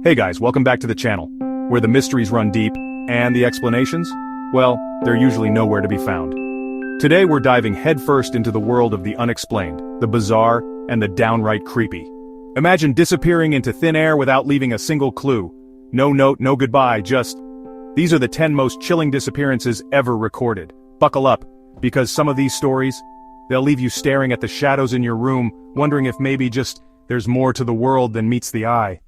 Hey guys, welcome back to the channel, where the mysteries run deep, and the explanations? Well, they're usually nowhere to be found. Today we're diving headfirst into the world of the unexplained, the bizarre, and the downright creepy. Imagine disappearing into thin air without leaving a single clue. No note, no goodbye, just... These are the 10 most chilling disappearances ever recorded. Buckle up, because some of these stories, they'll leave you staring at the shadows in your room, wondering if maybe just there's more to the world than meets the eye.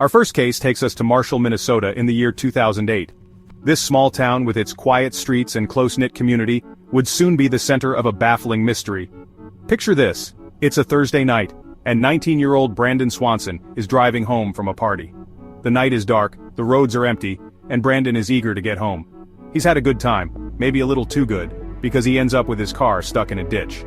Our first case takes us to Marshall, Minnesota in the year 2008. This small town with its quiet streets and close-knit community would soon be the center of a baffling mystery. Picture this, it's a Thursday night, and 19-year-old Brandon Swanson is driving home from a party. The night is dark, the roads are empty, and Brandon is eager to get home. He's had a good time, maybe a little too good, because he ends up with his car stuck in a ditch.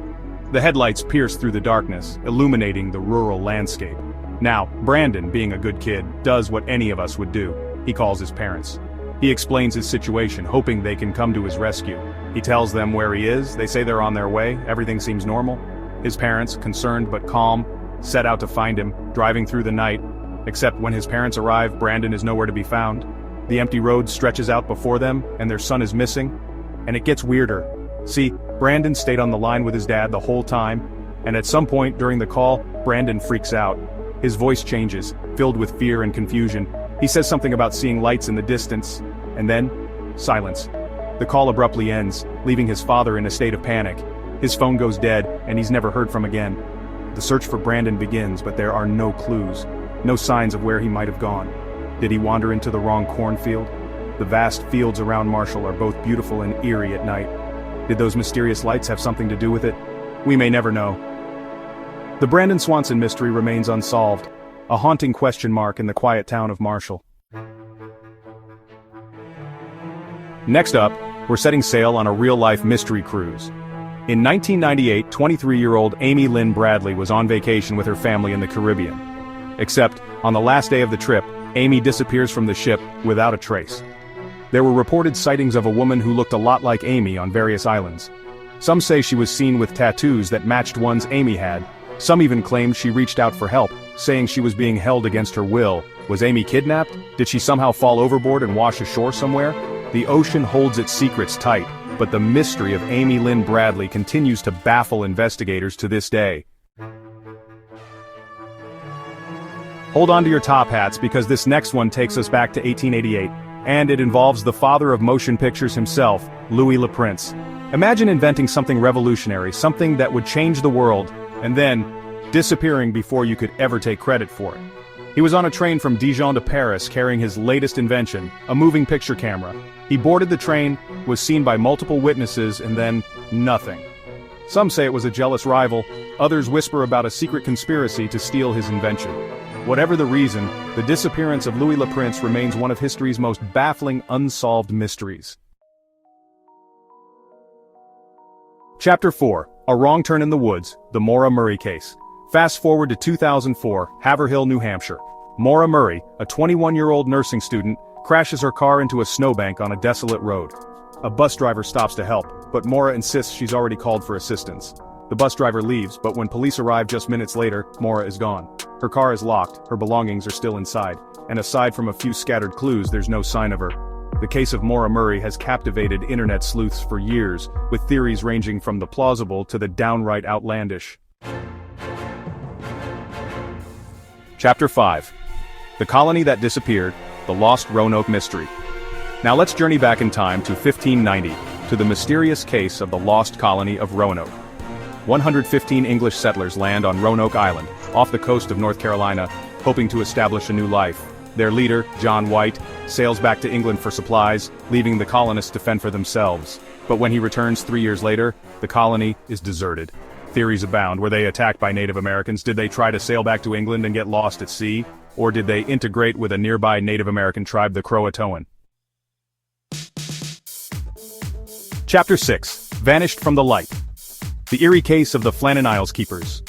The headlights pierce through the darkness, illuminating the rural landscape. Now, Brandon, being a good kid, does what any of us would do. He calls his parents. He explains his situation, hoping they can come to his rescue. He tells them where he is, they say they're on their way, everything seems normal. His parents, concerned but calm, set out to find him, driving through the night. Except when his parents arrive, Brandon is nowhere to be found. The empty road stretches out before them, and their son is missing. And it gets weirder. See, Brandon stayed on the line with his dad the whole time, and at some point during the call, Brandon freaks out. His voice changes, filled with fear and confusion. He says something about seeing lights in the distance, and then, silence. The call abruptly ends, leaving his father in a state of panic. His phone goes dead, and he's never heard from again. The search for Brandon begins, but there are no clues, no signs of where he might have gone. Did he wander into the wrong cornfield? The vast fields around Marshall are both beautiful and eerie at night. Did those mysterious lights have something to do with it? We may never know. The Brandon Swanson mystery remains unsolved, a haunting question mark in the quiet town of Marshall. Next up, we're setting sail on a real-life mystery cruise. In 1998, 23-year-old Amy Lynn Bradley was on vacation with her family in the Caribbean. Except, on the last day of the trip, Amy disappears from the ship without a trace. There were reported sightings of a woman who looked a lot like Amy on various islands. Some say she was seen with tattoos that matched ones Amy had. Some even claimed she reached out for help, saying she was being held against her will. Was Amy kidnapped? Did she somehow fall overboard and wash ashore somewhere? The ocean holds its secrets tight, but the mystery of Amy Lynn Bradley continues to baffle investigators to this day. Hold on to your top hats because this next one takes us back to 1888, and it involves the father of motion pictures himself, Louis Le Prince. Imagine inventing something revolutionary, something that would change the world, and then, disappearing before you could ever take credit for it. He was on a train from Dijon to Paris carrying his latest invention, a moving picture camera. He boarded the train, was seen by multiple witnesses, and then, nothing. Some say it was a jealous rival, others whisper about a secret conspiracy to steal his invention. Whatever the reason, the disappearance of Louis Le Prince remains one of history's most baffling unsolved mysteries. Chapter 4. A Wrong Turn in the Woods, the Maura Murray Case. Fast forward to 2004, Haverhill, New Hampshire. Maura Murray, a 21-year-old nursing student, crashes her car into a snowbank on a desolate road. A bus driver stops to help, but Maura insists she's already called for assistance. The bus driver leaves, but when police arrive just minutes later, Maura is gone. Her car is locked, her belongings are still inside, and aside from a few scattered clues, there's no sign of her. The case of Maura Murray has captivated internet sleuths for years, with theories ranging from the plausible to the downright outlandish. Chapter 5. The Colony That Disappeared, the Lost Roanoke Mystery. Now let's journey back in time to 1590, to the mysterious case of the lost colony of Roanoke. 115 English settlers land on Roanoke Island, off the coast of North Carolina, hoping to establish a new life. Their leader, John White, sails back to England for supplies, leaving the colonists to fend for themselves. But when he returns 3 years later, the colony is deserted. Theories abound. Were they attacked by Native Americans? Did they try to sail back to England and get lost at sea? Or did they integrate with a nearby Native American tribe, the Croatoan? Chapter 6. Vanished from the Light. The eerie case of the Flannan Isles Keepers.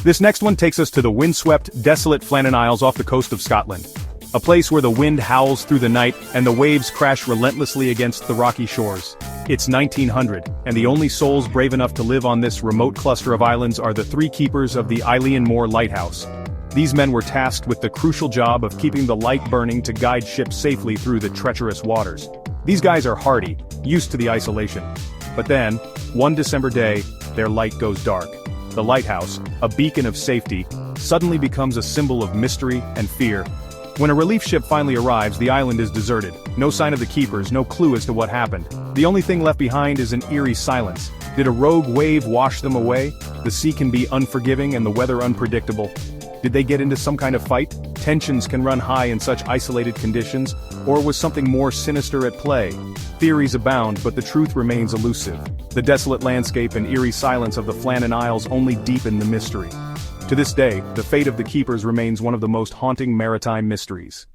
This next one takes us to the windswept, desolate Flannan Isles off the coast of Scotland. A place where the wind howls through the night and the waves crash relentlessly against the rocky shores. It's 1900, and the only souls brave enough to live on this remote cluster of islands are the three keepers of the Eilean Moor Lighthouse. These men were tasked with the crucial job of keeping the light burning to guide ships safely through the treacherous waters. These guys are hardy, used to the isolation. But then, one December day, their light goes dark. The lighthouse, a beacon of safety, suddenly becomes a symbol of mystery and fear. When a relief ship finally arrives, the island is deserted. No sign of the keepers, no clue as to what happened. The only thing left behind is an eerie silence. Did a rogue wave wash them away? The sea can be unforgiving and the weather unpredictable. Did they get into some kind of fight? Tensions can run high in such isolated conditions, or was something more sinister at play? Theories abound, but the truth remains elusive. The desolate landscape and eerie silence of the Flannan Isles only deepen the mystery. To this day, the fate of the keepers remains one of the most haunting maritime mysteries.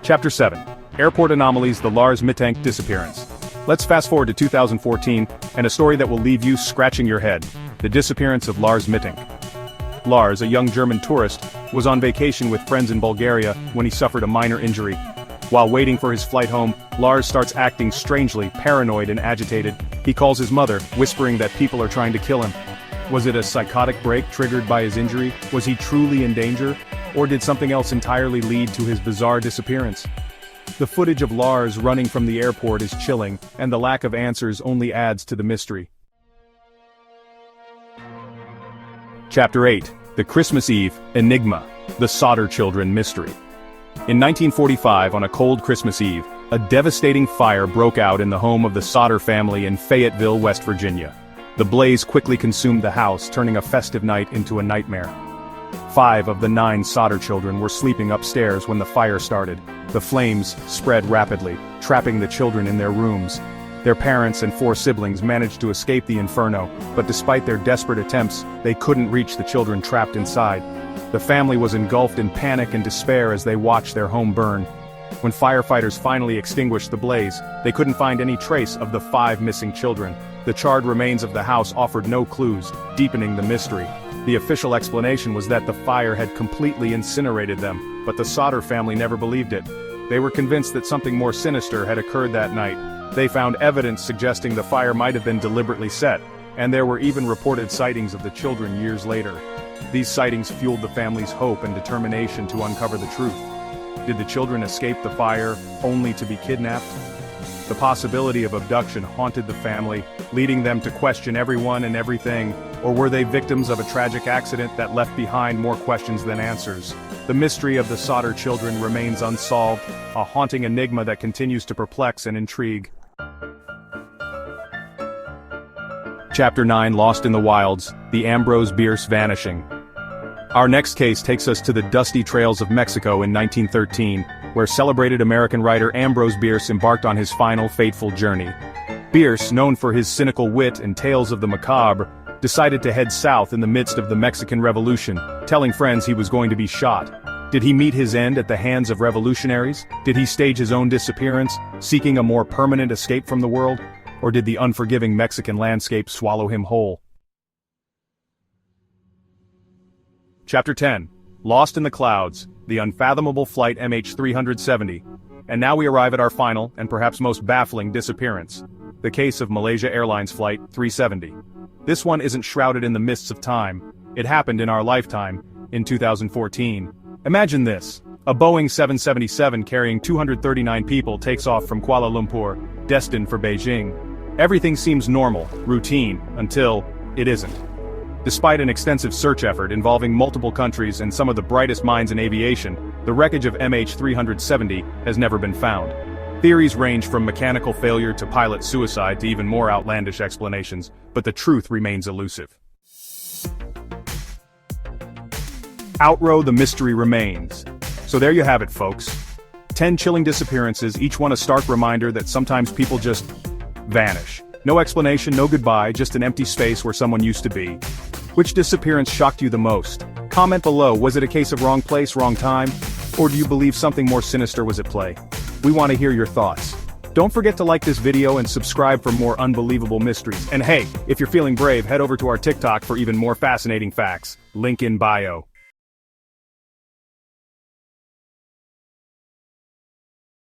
Chapter 7. Airport Anomalies: The Lars Mittank Disappearance. Let's fast forward to 2014, and a story that will leave you scratching your head. The disappearance of Lars Mittank. Lars, a young German tourist, was on vacation with friends in Bulgaria when he suffered a minor injury. While waiting for his flight home, Lars starts acting strangely, paranoid and agitated. He calls his mother, whispering that people are trying to kill him. Was it a psychotic break triggered by his injury? Was he truly in danger? Or did something else entirely lead to his bizarre disappearance? The footage of Lars running from the airport is chilling, and the lack of answers only adds to the mystery. Chapter 8. The Christmas Eve Enigma: The Sodder Children Mystery. In 1945, on a cold Christmas Eve, a devastating fire broke out in the home of the Sodder family in Fayetteville, West Virginia. The blaze quickly consumed the house, turning a festive night into a nightmare. 5 of the 9 Sodder children were sleeping upstairs when the fire started. The flames spread rapidly, trapping the children in their rooms. Their parents and 4 siblings managed to escape the inferno, but despite their desperate attempts, they couldn't reach the children trapped inside. The family was engulfed in panic and despair as they watched their home burn. When firefighters finally extinguished the blaze, they couldn't find any trace of the 5 missing children. The charred remains of the house offered no clues, deepening the mystery. The official explanation was that the fire had completely incinerated them, but the Sodder family never believed it. They were convinced that something more sinister had occurred that night. They found evidence suggesting the fire might have been deliberately set, and there were even reported sightings of the children years later. These sightings fueled the family's hope and determination to uncover the truth. Did the children escape the fire, only to be kidnapped? The possibility of abduction haunted the family, leading them to question everyone and everything, or were they victims of a tragic accident that left behind more questions than answers? The mystery of the Sodder children remains unsolved, a haunting enigma that continues to perplex and intrigue. Chapter 9. Lost in the Wilds: The Ambrose Bierce Vanishing. Our next case takes us to the dusty trails of Mexico in 1913, where celebrated American writer Ambrose Bierce embarked on his final fateful journey. Bierce, known for his cynical wit and tales of the macabre, decided to head south in the midst of the Mexican Revolution, telling friends he was going to be shot. Did he meet his end at the hands of revolutionaries? Did he stage his own disappearance, seeking a more permanent escape from the world? Or did the unforgiving Mexican landscape swallow him whole? Chapter 10. Lost in the Clouds: The Unfathomable Flight MH370. And now we arrive at our final, and perhaps most baffling, disappearance. The case of Malaysia Airlines Flight 370. This one isn't shrouded in the mists of time. It happened in our lifetime, in 2014. Imagine this. A Boeing 777 carrying 239 people takes off from Kuala Lumpur, destined for Beijing. Everything seems normal, routine, until it isn't. Despite an extensive search effort involving multiple countries and some of the brightest minds in aviation, the wreckage of MH370 has never been found. Theories range from mechanical failure to pilot suicide to even more outlandish explanations, but the truth remains elusive. Outrow, the mystery remains. So there you have it, folks. 10 chilling disappearances, each one a stark reminder that sometimes people just vanish. No explanation, no goodbye, just an empty space where someone used to be. Which disappearance shocked you the most? Comment below. Was it a case of wrong place, wrong time? Or do you believe something more sinister was at play? We want to hear your thoughts. Don't forget to like this video and subscribe for more unbelievable mysteries. And hey, if you're feeling brave, head over to our TikTok for even more fascinating facts. Link in bio.